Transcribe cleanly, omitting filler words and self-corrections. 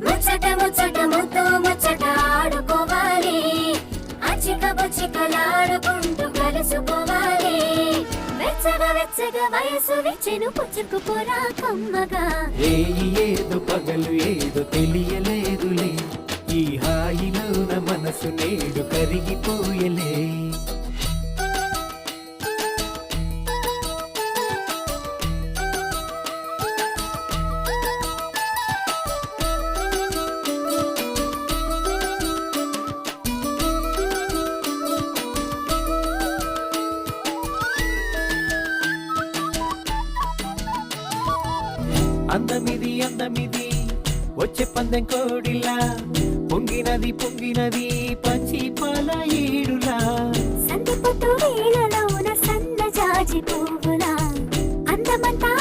ముచ్చట ముచ్చట ముద్దు ముచ్చట ఆడుకోవాలి, అచిక బుచ్చికలాడుకుంటూ కలుసుకోవాలి. వెచ్చగా వెచ్చగా వయసు విచ్చెను పుచ్చుకుపోరా కమ్మగా. ఏదో పగలు ఏదో తెలియలేదులే, ఈ హాయిలోన మనసు నేడు కరిగిపోయలే. అందమిది అందమిది వచ్చే పందెం కోడిలా, పొంగినది పొంగినది పంచి పాల ఏడులా. సందపొట్టు వేళలోన సన్న జాజి పువ్వులా, అందమంతా